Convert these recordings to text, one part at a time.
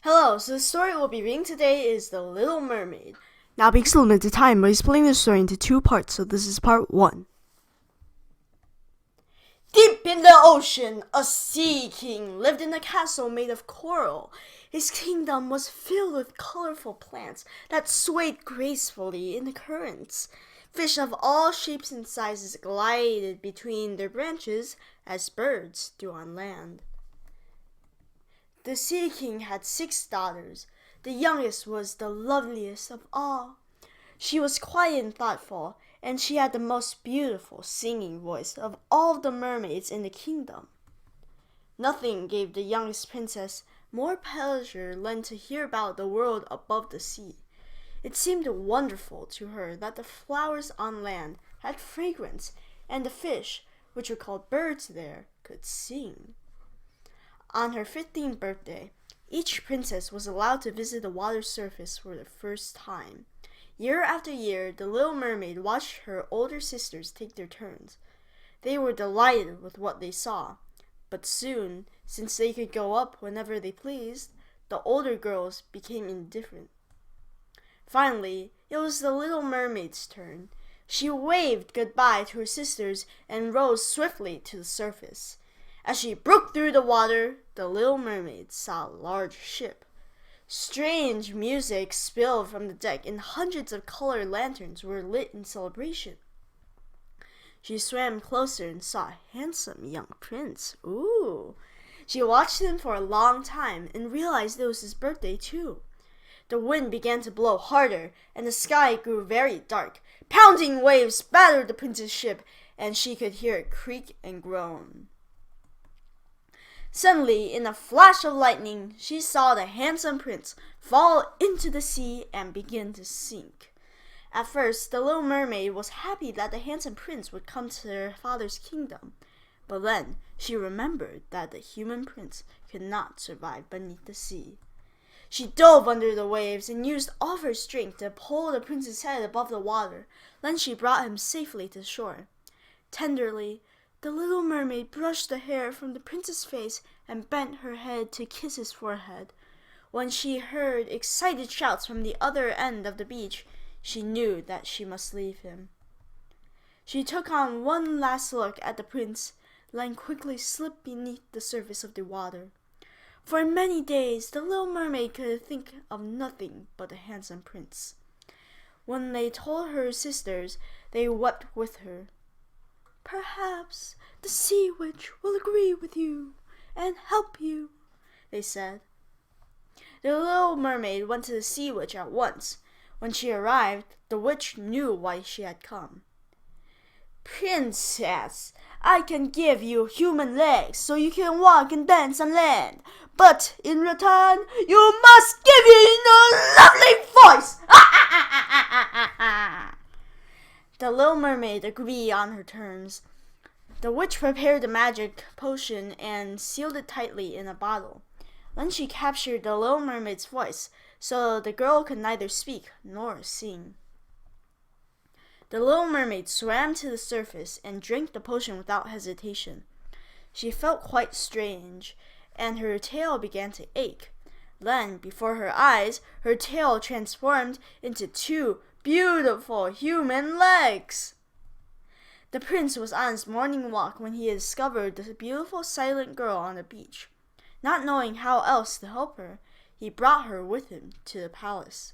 Hello, so the story we'll be reading today is The Little Mermaid. Now being still limited time, but he's splitting the story into two parts, so this is part 1. Deep in the ocean, a sea king lived in a castle made of coral. His kingdom was filled with colorful plants that swayed gracefully in the currents. Fish of all shapes and sizes glided between their branches as birds do on land. The Sea King had 6 daughters. The youngest was the loveliest of all. She was quiet and thoughtful, and she had the most beautiful singing voice of all the mermaids in the kingdom. Nothing gave the youngest princess more pleasure than to hear about the world above the sea. It seemed wonderful to her that the flowers on land had fragrance, and the fish, which were called birds there, could sing. On her 15th birthday, each princess was allowed to visit the water's surface for the first time. Year after year, the little mermaid watched her older sisters take their turns. They were delighted with what they saw, but soon, since they could go up whenever they pleased, the older girls became indifferent. Finally, it was the little mermaid's turn. She waved goodbye to her sisters and rose swiftly to the surface. As she broke through the water, the little mermaid saw a large ship. Strange music spilled from the deck, and hundreds of colored lanterns were lit in celebration. She swam closer and saw a handsome young prince. Ooh! She watched him for a long time and realized it was his birthday too. The wind began to blow harder, and the sky grew very dark. Pounding waves battered the prince's ship, and she could hear it creak and groan. Suddenly, in a flash of lightning, she saw the handsome prince fall into the sea and begin to sink. At first, the little mermaid was happy that the handsome prince would come to her father's kingdom. But then she remembered that the human prince could not survive beneath the sea. She dove under the waves and used all of her strength to pull the prince's head above the water. Then she brought him safely to shore. Tenderly, the little mermaid brushed the hair from the prince's face and bent her head to kiss his forehead. When she heard excited shouts from the other end of the beach, she knew that she must leave him. She took on one last look at the prince, then quickly slipped beneath the surface of the water. For many days, the little mermaid could think of nothing but the handsome prince. When they told her sisters, they wept with her. "Perhaps the sea witch will agree with you and help you," they said. The little mermaid went to the sea witch at once. When she arrived, the witch knew why she had come. "Princess, I can give you human legs so you can walk and dance on land. But in return, you must give me a lovely voice." The little mermaid agreed on her terms. The witch prepared the magic potion and sealed it tightly in a bottle. Then she captured the little mermaid's voice, so the girl could neither speak nor sing. The little mermaid swam to the surface and drank the potion without hesitation. She felt quite strange, and her tail began to ache. Then, before her eyes, her tail transformed into 2 beautiful human legs. The prince was on his morning walk when he discovered the beautiful silent girl on the beach. Not knowing how else to help her, he brought her with him to the palace.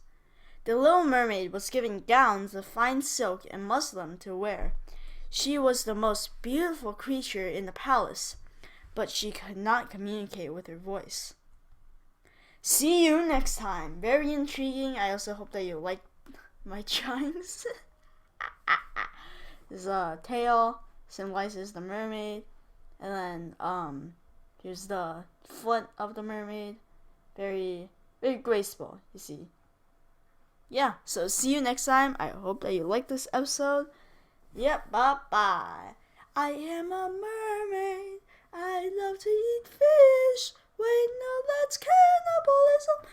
The little mermaid was given gowns of fine silk and muslin to wear. She was the most beautiful creature in the palace, but she could not communicate with her voice. See you next time. Very intriguing. I also hope that you like my chimes. There's a tail, symbolizes the mermaid, and then here's the foot of the mermaid. Very, very graceful, you see. Yeah, so see you next time. I hope that you like this episode. Yep, bye-bye. I am a mermaid. I love to eat fish. Wait, no, that's cannibalism.